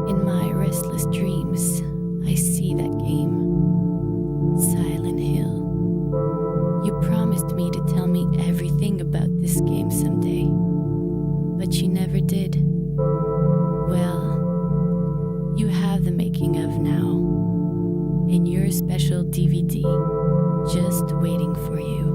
In my restless dreams, I see that game, Silent Hill. You promised me to tell me everything about this game someday, but you never did. Well, you have the making of now, in your special DVD, just waiting for you.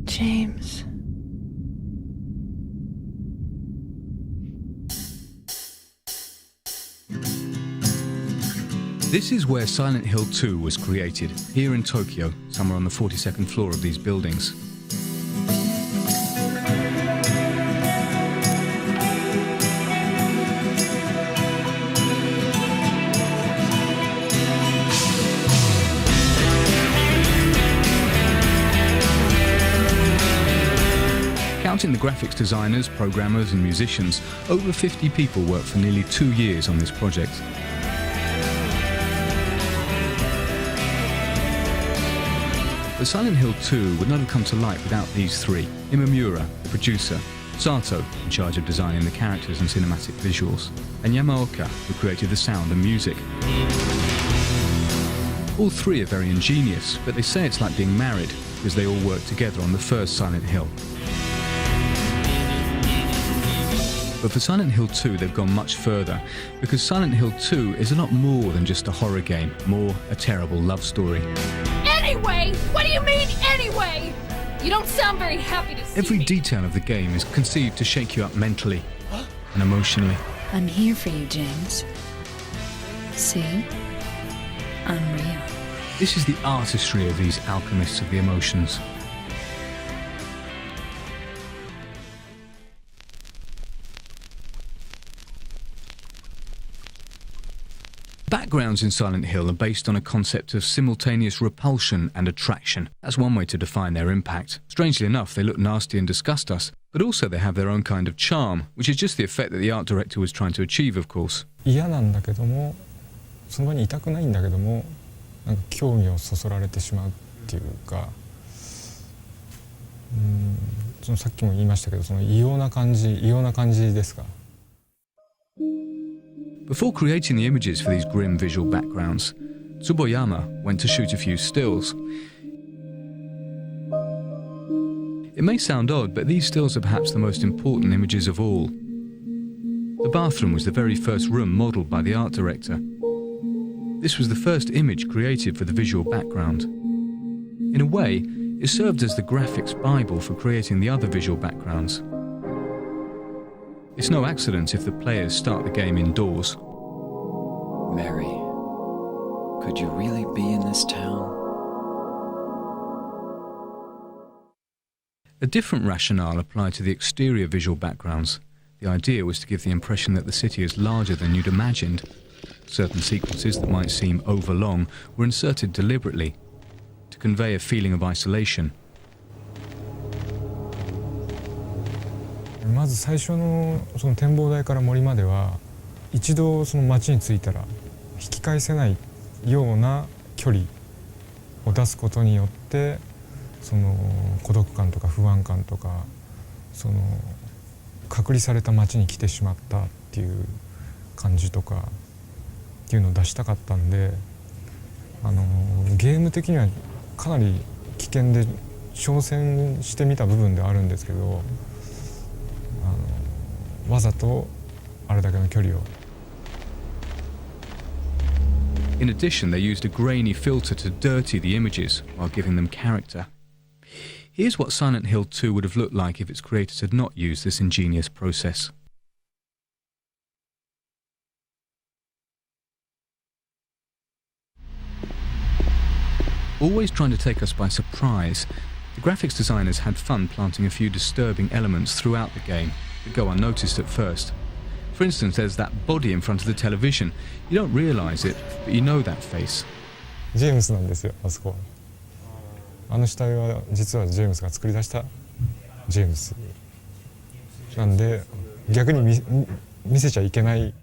James. This is where Silent Hill 2 was created, here in Tokyo, somewhere on the 42nd floor of these buildings. Counting the graphics designers, programmers and musicians, over 50 people worked for nearly 2 years on this project. But Silent Hill 2 would not have come to light without these three: Imamura, the producer, Sato, in charge of designing the characters and cinematic visuals, and Yamaoka, who created the sound and music. All three are very ingenious, but they say it's like being married, because they all worked together on the first Silent Hill. But for Silent Hill 2 they've gone much further, because Silent Hill 2 is a lot more than just a horror game, more a terrible love story. Anyway? What do you mean, anyway? You don't sound very happy to see Every me. detail of the game is conceived to shake you up mentally and emotionally. I'm here for you, James. See? I'm real. This is the artistry of these alchemists of the emotions. Backgrounds in Silent Hill are based on a concept of simultaneous repulsion and attraction. That's one way to define their impact. Strangely enough, they look nasty and disgust us, but also they have their own kind of charm, which is just the effect that the art director was trying to achieve, of course. 嫌なんだけども、その場にいたくないんだけども、なんか興味をそそられてしまうっていうか、そのさっきも言いましたけど、その異様な感じですか。Before creating the images for these grim visual backgrounds, Tsuboyama went to shoot a few stills. It may sound odd, but these stills are perhaps the most important images of all. The bathroom was the very first room modelled by the art director. This was the first image created for the visual background. In a way, it served as the graphics Bible for creating the other visual backgrounds. It's no accident if the players start the game indoors. Mary, could you really be in this town? A different rationale applied to the exterior visual backgrounds. The idea was to give the impression that the city is larger than you'd imagined. Certain sequences that might seem overlong were inserted deliberately to convey a feeling of isolation. まず最初のその展望台から森までは、一度その街に着いたら引き返せないような距離を出すことによって、その孤独感とか不安感とか、その隔離された街に来てしまったっていう感じとかっていうのを出したかったんで、ゲーム的にはかなり危険で挑戦してみた部分であるんですけど、わざとあれだけの距離を。 In addition, they used a grainy filter to dirty the images while giving them character. Here's what Silent Hill 2 would have looked like if its creators had not used this ingenious process. Always trying to take us by surprise, the graphics designers had fun planting a few disturbing elements throughout the game that go unnoticed at first. For instance, there's that body in front of the television. You don't realise it, but you know that face. ジェームスなんですよ、あそこは。あの死体は実はジェームスが作り出したジェームスなんで、逆に見せちゃいけない。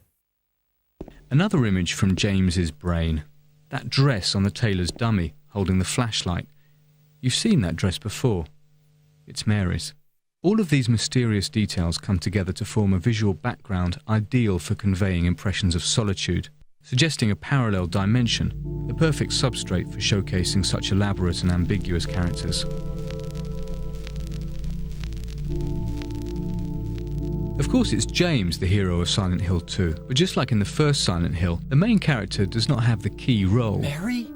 Another image from James's brain. That dress on the tailor's dummy holding the flashlight. You've seen that dress before. It's Mary's. All of these mysterious details come together to form a visual background ideal for conveying impressions of solitude, suggesting a parallel dimension, the perfect substrate for showcasing such elaborate and ambiguous characters. Of course, it's James, the hero of Silent Hill 2, but just like in the first Silent Hill, the main character does not have the key role. Mary?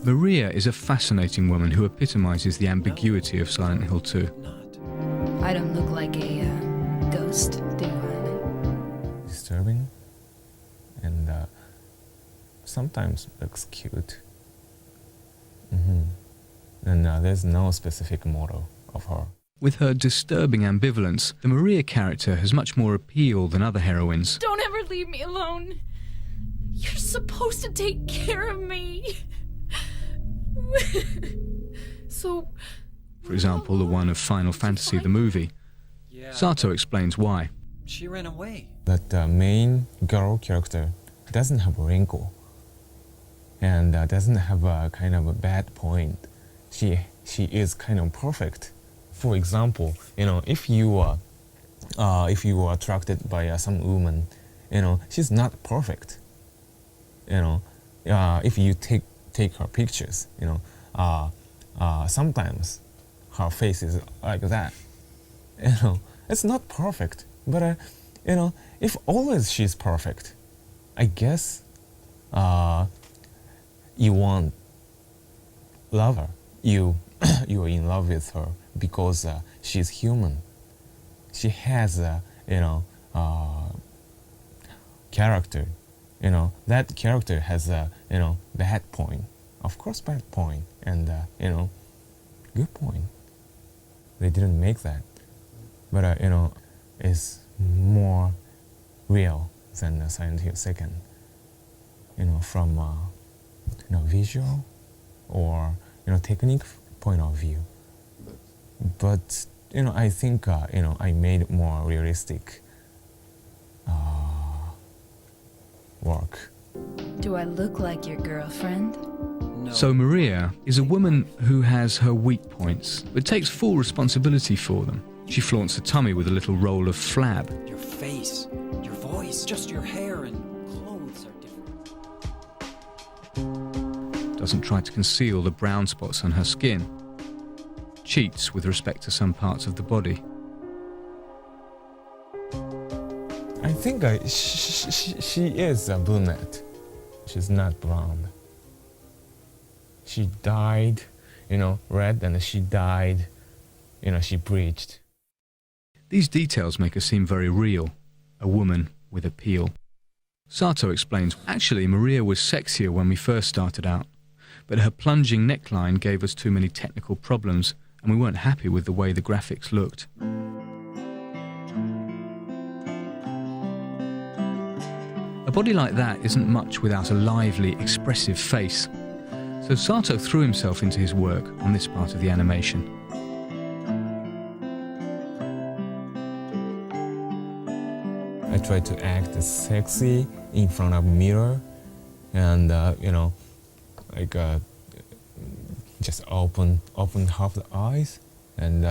Maria is a fascinating woman who epitomizes the ambiguity of Silent Hill 2. I don't look like a ghost, do I? Disturbing and sometimes looks cute. And there's no specific model of her. With her disturbing ambivalence, the Maria character has much more appeal than other heroines. Don't ever leave me alone. You're supposed to take care of me. So... For example, the one of Final Fantasy the movie. Yeah. Sato explains why. She ran away. But the main girl character doesn't have a wrinkle and doesn't have a kind of a bad point. She is kind of perfect. For example, if you are attracted by some woman, she's not perfect. If you take her pictures, sometimes her face is like that. It's not perfect, but if always she's perfect, I guess you want love her. You are in love with her because she's human. She has character. That character has a bad point. Of course, bad point and good point. They didn't make that, but it's more real than Silent Hill 2nd. From visual or technique point of view. But I think I made more realistic work. Do I look like your girlfriend? No. So Maria is a woman who has her weak points, but takes full responsibility for them. She flaunts her tummy with a little roll of flab. Your face, your voice, just your hair and clothes are different. Doesn't try to conceal the brown spots on her skin. Cheats with respect to some parts of the body. I think she is a brunette. She's not blonde. She dyed, red, and she dyed, she bleached. These details make her seem very real, a woman with appeal. Sato explains, actually Maria was sexier when we first started out, but her plunging neckline gave us too many technical problems and we weren't happy with the way the graphics looked. A body like that isn't much without a lively, expressive face. So Sato threw himself into his work on this part of the animation. I tried to act sexy in front of a mirror and, just open half the eyes and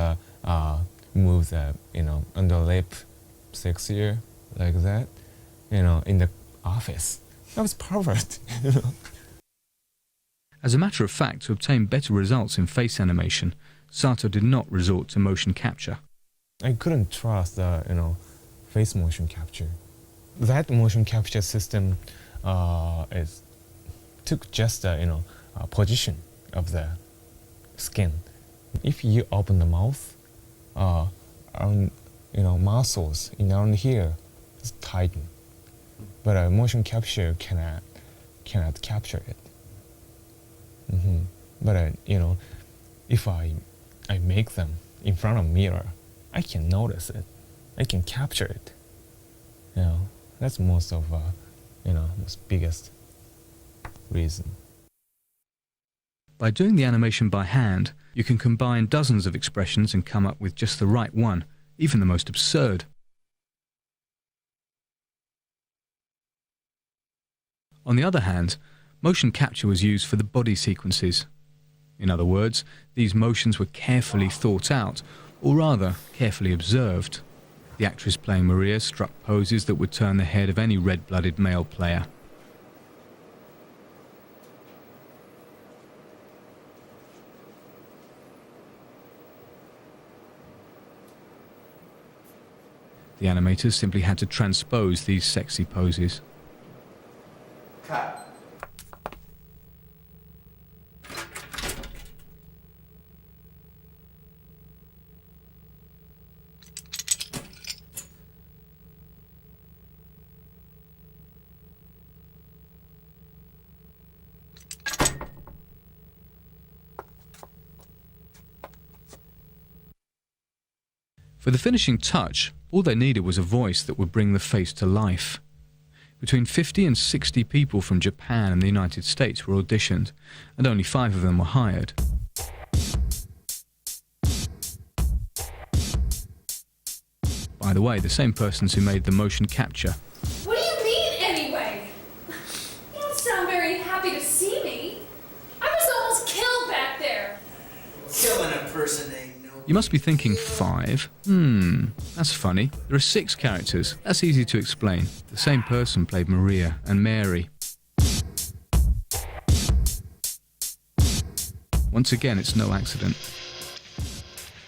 move the, under lip sexier like that, in the office. That was perfect. As a matter of fact, to obtain better results in face animation, Sato did not resort to motion capture. I couldn't trust the face motion capture. That motion capture system took just the position of the skin. If you open the mouth, muscles around here is tighten, but a motion capture cannot capture it. But if I make them in front of mirror, I can notice it. I can capture it. That's most of most biggest reason. By doing the animation by hand, you can combine dozens of expressions and come up with just the right one, even the most absurd. On the other hand, motion capture was used for the body sequences. In other words, these motions were carefully thought out, or rather, carefully observed. The actress playing Maria struck poses that would turn the head of any red-blooded male player. The animators simply had to transpose these sexy poses. Cut. For the finishing touch, all they needed was a voice that would bring the face to life. Between 50 and 60 people from Japan and the United States were auditioned, and only 5 of them were hired. By the way, the same persons who made the motion capture. What do you mean, anyway? You don't sound very happy to see me. I was almost killed back there. Killing a person ain't no... You must be thinking 5? That's funny. There are 6 characters. That's easy to explain. The same person played Maria and Mary. Once again, it's no accident.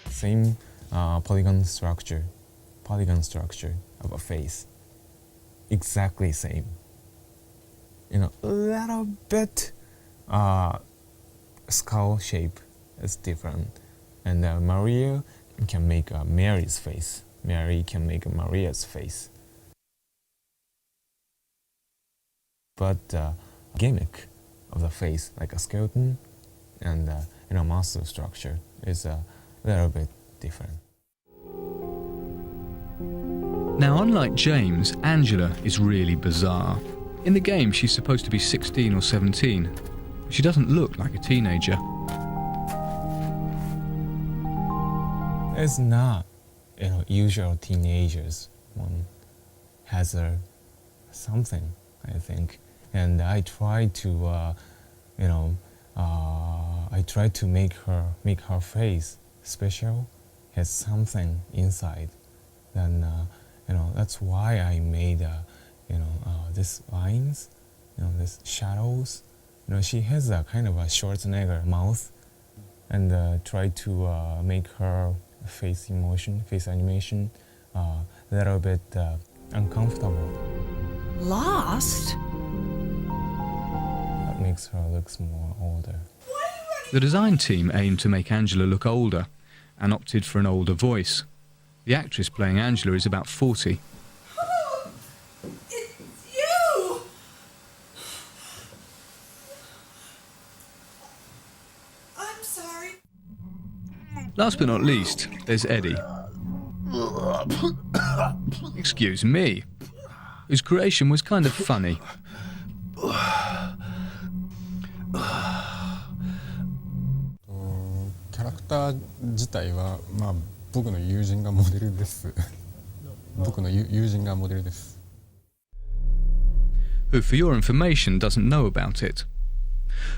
Same polygon structure of a face. Exactly same. A little bit skull shape is different. And Maria can make Mary's face. Mary can make Maria's face. But gimmick of the face, like a skeleton and muscle structure, is a little bit different. Now, unlike James, Angela is really bizarre. In the game, she's supposed to be 16 or 17, but she doesn't look like a teenager. It's not, usual teenagers. One has something, I think, and I try to, make her face special, has something inside. Then, that's why I made, these lines, these shadows. She has a kind of a Schwarzenegger mouth, and try to make her face animation, a little bit uncomfortable. Lost? That makes her look more older. The design team aimed to make Angela look older and opted for an older voice. The actress playing Angela is about 40. Oh, it's you! I'm sorry. Last but not least, there's Eddie. Excuse me. Whose creation was kind of funny. キャラクター自体は、僕の友人がモデルです。僕の友人がモデルです。 Who, for your information, doesn't know about it.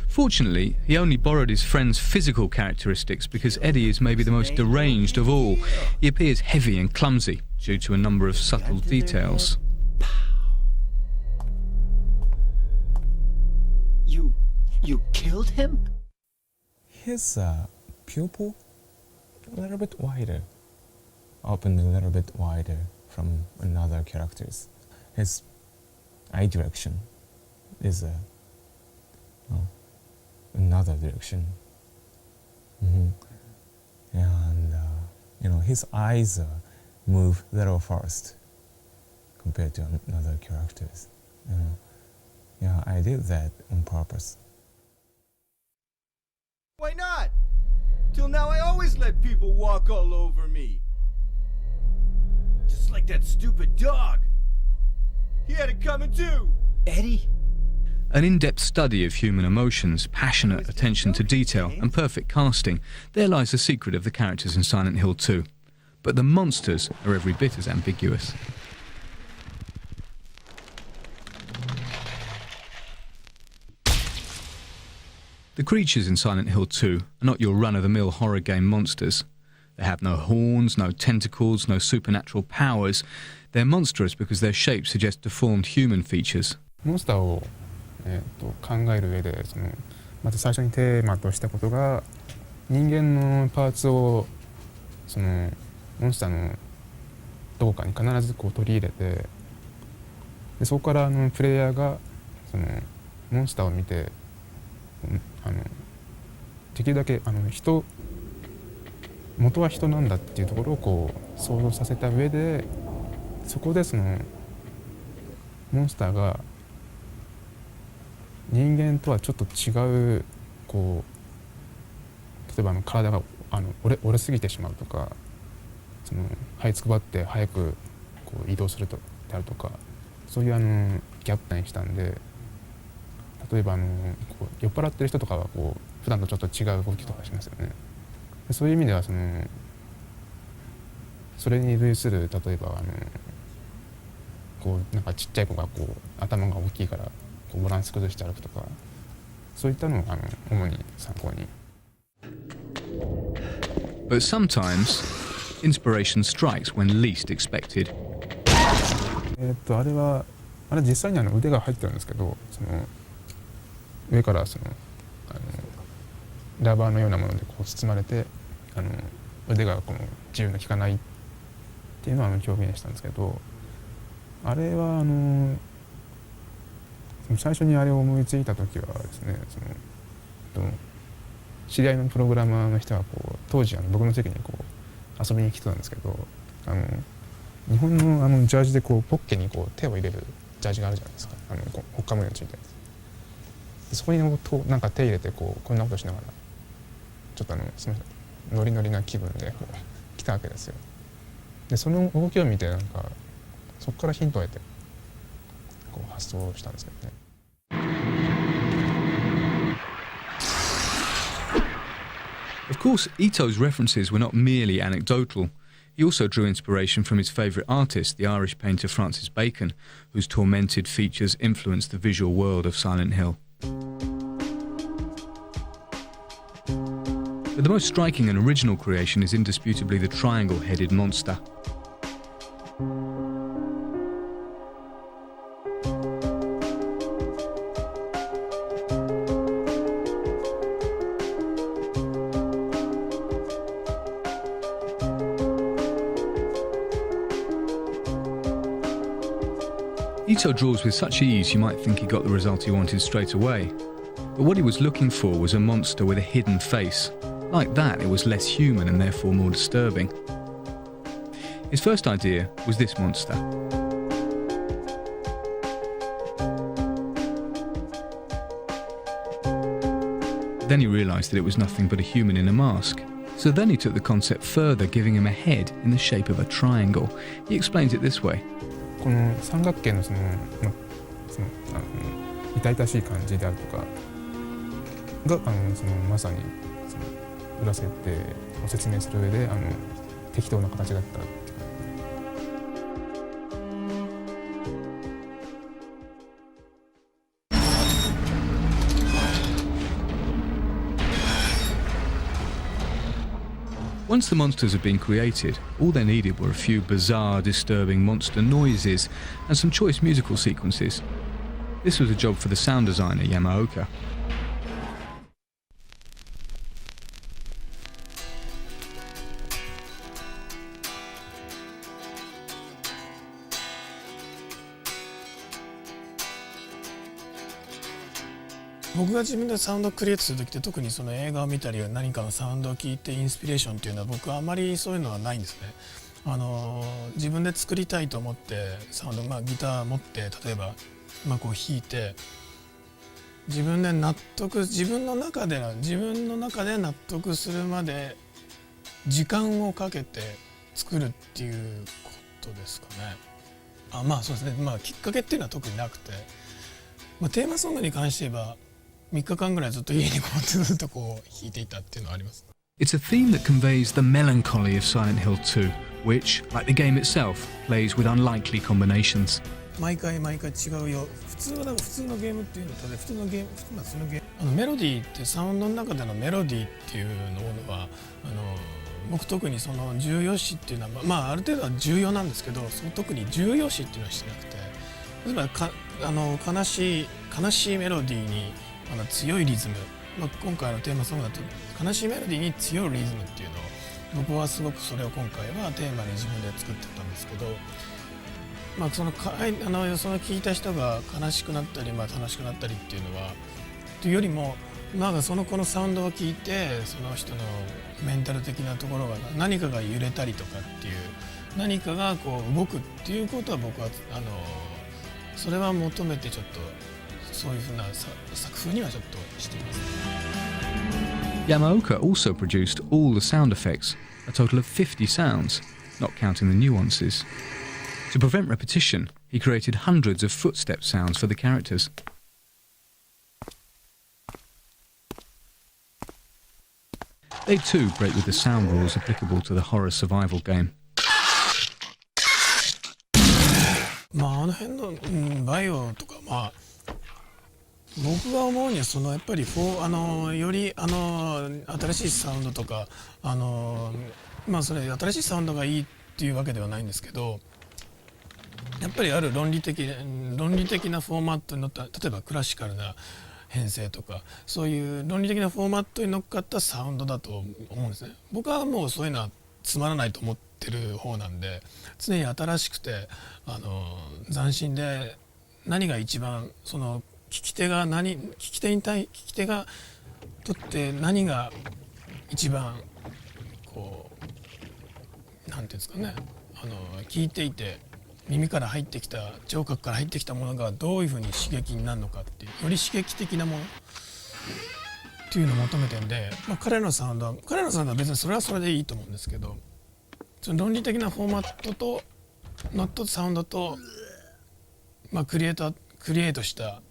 Fortunately, he only borrowed his friend's physical characteristics because Eddie is maybe the most deranged of all. He appears heavy and clumsy due to a number of subtle details. You killed him? His pupil a little bit wider, opened a little bit wider from another characters. His eye direction is another direction. And his eyes move a little fast compared to other characters. Yeah, I did that on purpose. Why not? Till now I always let people walk all over me. Just like that stupid dog. He had it coming too. Eddie? An in-depth study of human emotions, passionate attention to detail, and perfect casting, there lies the secret of the characters in Silent Hill 2. But the monsters are every bit as ambiguous. The creatures in Silent Hill 2 are not your run-of-the-mill horror game monsters. They have no horns, no tentacles, no supernatural powers. They're monstrous because their shapes suggest deformed human features. モンスターを、考える上でまず最初にテーマとしたことが人間のパーツをモンスターのどこかに必ず取り入れてでそこからプレイヤーがモンスターを見てできるだけ元は人なんだっていうところを想像させた上でそこでモンスターが人間とはちょっと違う例えば体が折れすぎてしまうとか這いつくばって早く移動するであるとかそういうギャップにしたんで例えば酔っ払ってる人とかは普段とちょっと違う動きとかしますよね。そういう意味ではそれに類する例えばなんかちっちゃい子が頭が大きいからバランス崩して歩くとかそういったのを主に参考に。But sometimes inspiration strikes when least expected. あれ実際に腕が入ってるんですけど上からラバーのようなもので包まれて腕が自由の利かないっていうのを表現したんですけどあれは最初にあれを思いついた時はですね知り合いのプログラマーの人が当時僕の席に遊びに来てたんですけど日本のジャージでポッケに手を入れるジャージがあるじゃないですかほっかむようについてるそこになんか手入れてこんなことしながらちょっとすみませんノリノリな気分で来たわけですよ。でその動きを見てなんかそこからヒントを得て発想したんですけどね。Of course, Ito's references were not merely anecdotal. He also drew inspiration from his favourite artist, the Irish painter Francis Bacon, whose tormented features influenced the visual world of Silent Hill. But the most striking and original creation is indisputably the triangle-headed monster. Ito draws with such ease you might think he got the result he wanted straight away. But what he was looking for was a monster with a hidden face. Like that, it was less human and therefore more disturbing. His first idea was this monster. Then he realised that it was nothing but a human in a mask. So then he took the concept further, giving him a head in the shape of a triangle. He explains it this way. この三角形の痛々しい感じであるとかがまさに裏設定を説明する上で適当な形だったっていう。Once the monsters had been created, all they needed were a few bizarre, disturbing monster noises and some choice musical sequences. This was a job for the sound designer Yamaoka. 僕が自分でサウンドをクリエイトする時って特にその映画を見たり何かのサウンドを聞いてインスピレーションっていうのは僕はあまりそういうのはないんですね。自分で作りたいと思ってサウンド、ギター持って例えば、こう弾いて自分の中で納得するまで時間をかけて作るっていうことですかね。そうですね。きっかけっていうのは特になくて、テーマソングに関して言えば3日間ぐらいずっと家にこうずっとこう弾いていたっていうのはあります。It's a theme that conveys the melancholy of Silent Hill 2, which, like the game itself, plays with unlikely combinations. 毎回違うよ。普通のゲームっていうのと普通のゲームメロディーってサウンドの中でのメロディーっていうのは僕特にその重要視っていうのはある程度は重要なんですけど、特に重要視っていうのはしてなくて、例えば悲しいメロディーに強いリズム、今回のテーマソングだと悲しいメロディーに強いリズムっていうのを僕はすごくそれを今回はテーマに自分で作ってたんですけど、その聞いた人が悲しくなったり、楽しくなったりっていうのはというよりもその子のサウンドを聞いてその人のメンタル的なところが何かが揺れたりとかっていう何かがこう動くっていうことは僕はそれは求めてちょっとそういうふうな作風にはちょっとしています。Yamaoka also produced all the sound effects, a total of 50 sounds, not counting the nuances. To prevent repetition, he created hundreds of footstep sounds for the characters. They too break with the sound rules applicable to the horror survival game. あの辺の、バイオとか僕が思うにはやっぱりより新しいサウンドとかそれ新しいサウンドがいいっていうわけではないんですけど、やっぱりある論理的なフォーマットに乗った例えばクラシカルな編成とかそういう論理的なフォーマットに乗っかったサウンドだと思うんですね。僕はもうそういうのはつまらないと思ってる方なんで、常に新しくて斬新で何が一番その聞き手がとって何が一番こうなんていうんですかね、聞いていて耳から入ってきた聴覚から入ってきたものがどういうふうに刺激になるのかっていうより刺激的なものっていうのを求めてるんで、彼のサウンドは別にそれはそれでいいと思うんですけど、その論理的なフォーマットとノットサウンドと、クリエイトした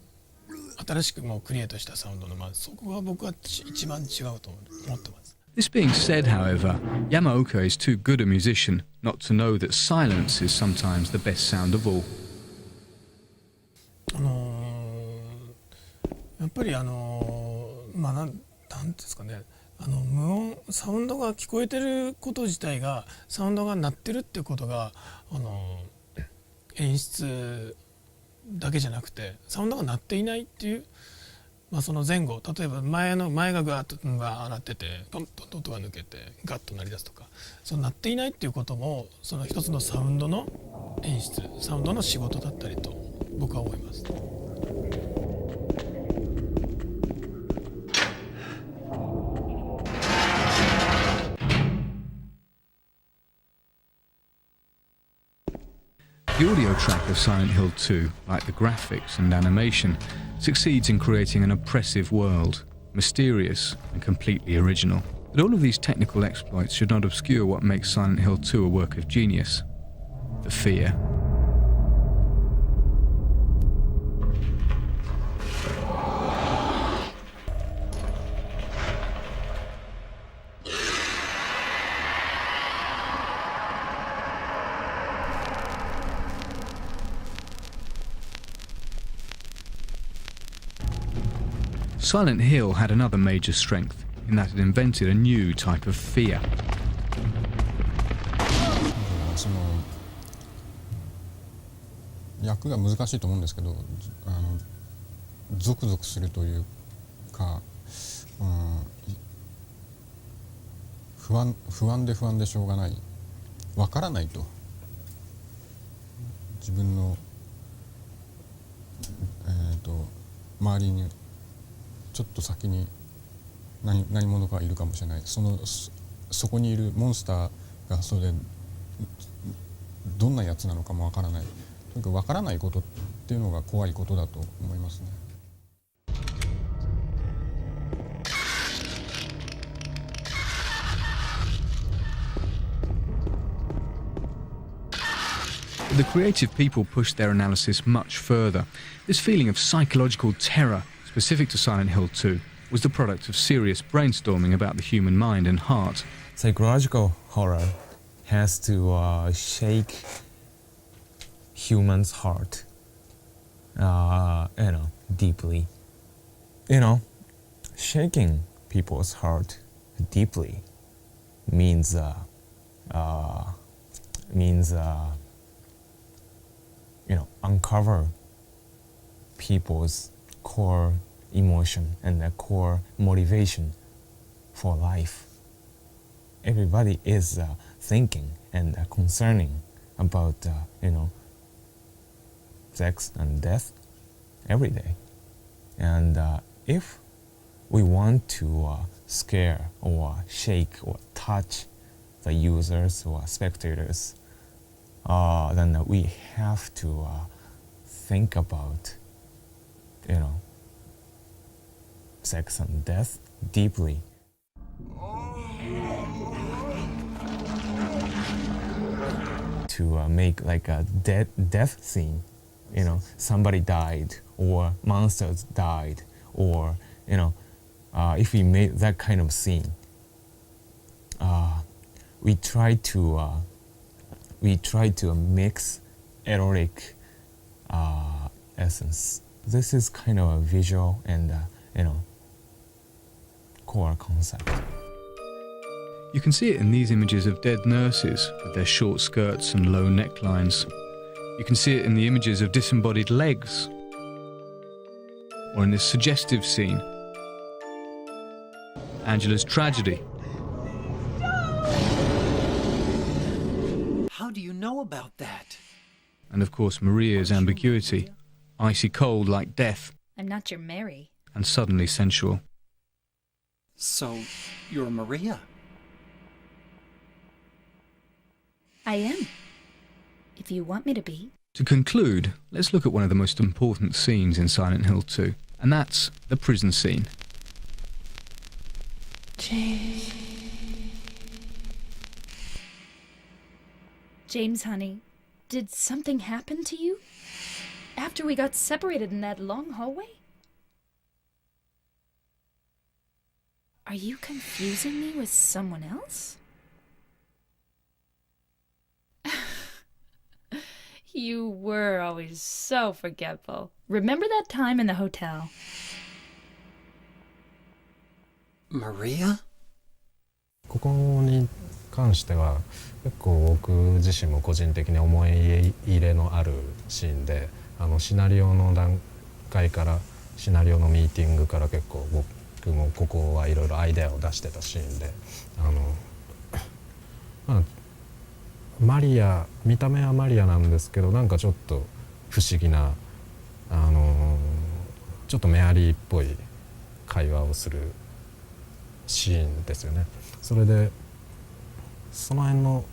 新しくクリエイトしたサウンドのそこが僕は一番違うと思ってます。This being said, however, Yamaoka is too good a musician not to know that silence is sometimes the best sound of all. やっぱりなんですかね、無音サウンドが聞こえてること自体がサウンドが鳴ってるってことが演出だけじゃなくてサウンドが鳴っていないっていう、その前後例えば前がガーッと鳴っててポンと音が抜けてガッと鳴り出すとか、その鳴っていないっていうこともその一つのサウンドの演出サウンドの仕事だったりと僕は思います。The audio track of Silent Hill 2, like the graphics and animation, succeeds in creating an oppressive world, mysterious and completely original. But all of these technical exploits should not obscure what makes Silent Hill 2 a work of genius: the fear. Silent Hill had another major strength in that it invented a new type of fear. その役が難しいと思うんですけど、ゾクゾクするというか、不安でしょうがない、わからないと、自分の周りにちょっと先に何者かいるかもしれない。そこにいるモンスターがそれでどんなやつなのかもわからない。とにかくわからないことっていうのが怖いことだと思いますね。The creative people pushed their analysis much further. This feeling of psychological terror, specific to Silent Hill 2, was the product of serious brainstorming about the human mind and heart. Psychological horror has to shake human's heart, deeply. Shaking people's heart deeply means uncover people's core emotion and their core motivation for life. Everybody is thinking and concerning about, sex and death every day. And if we want to scare or shake or touch the users or spectators, then we have to think about, sex and death deeply. To make like a death scene, somebody died or monsters died, or if we made that kind of scene, we try to mix erotic essence. This is kind of a visual and core concept. You can see it in these images of dead nurses with their short skirts and low necklines. You can see it in the images of disembodied legs, or in this suggestive scene, Angela's tragedy. How do you know about that? And of course Maria's ambiguity, icy cold like death, I'm not your Mary. and suddenly sensual. So, you're Maria? I am. If you want me to be. To conclude, let's look at one of the most important scenes in Silent Hill 2, and that's the prison scene. James, honey, did something happen to you? After we got separated in that long hallway? Are you confusing me with someone else? You were always so forgetful. Remember that time in the hotel? Maria? ここに関しては結構僕自身も個人的に思い入れのあるシーンで、シナリオの段階からシナリオのミーティングから結構僕もここはいろいろアイデアを出してたシーンで、マリア、見た目はマリアなんですけど、なんかちょっと不思議な、ちょっとメアリーっぽい会話をするシーンですよね。それでその辺の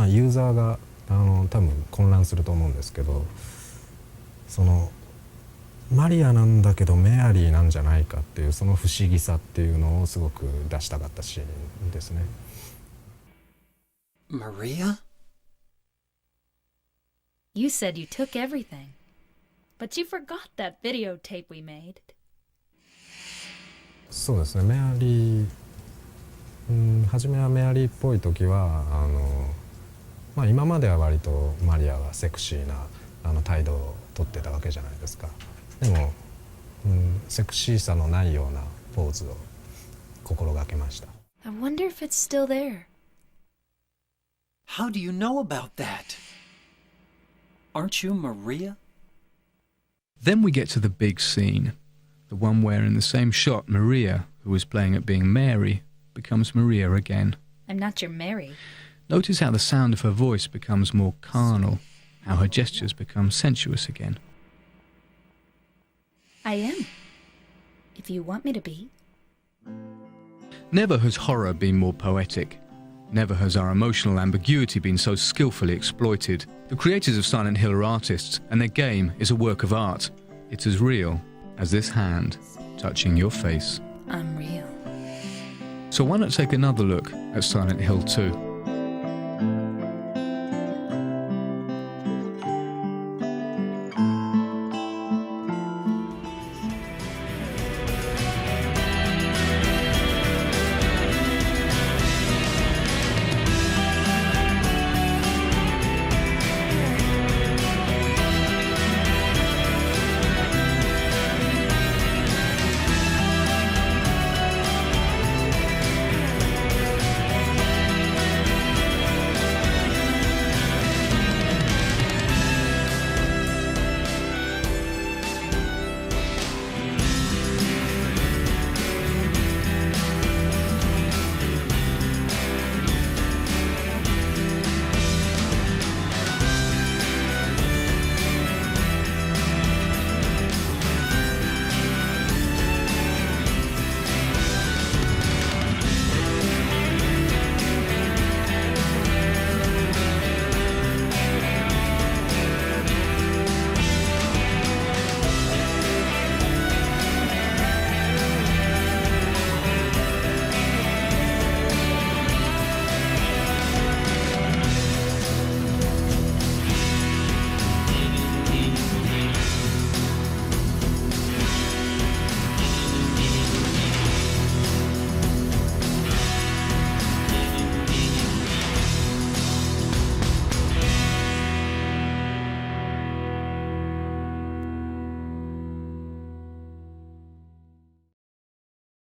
ユーザーが多分混乱すると思うんですけど、そのマリアなんだけどメアリーなんじゃないかっていうその不思議さっていうのをすごく出したかったシーンですね。Maria? You said you took everything, but you forgot that videotape we made. そうですね、メアリー、初めはメアリーっぽい時は今までは割とマリアはセクシーな態度をとってたわけじゃないですか。でも、セクシーさのないようなポーズを心がけました。I wonder if it's still there. How do you know about that? Aren't you Maria? Then we get to the big scene, the one where in the same shot Maria, who was playing at being Mary, becomes Maria again. I'm not your Mary. Notice how the sound of her voice becomes more carnal, how her gestures become sensuous again. I am. If you want me to be. Never has horror been more poetic. Never has our emotional ambiguity been so skillfully exploited. The creators of Silent Hill are artists, and their game is a work of art. It's as real as this hand touching your face. I'm real. So why not take another look at Silent Hill 2?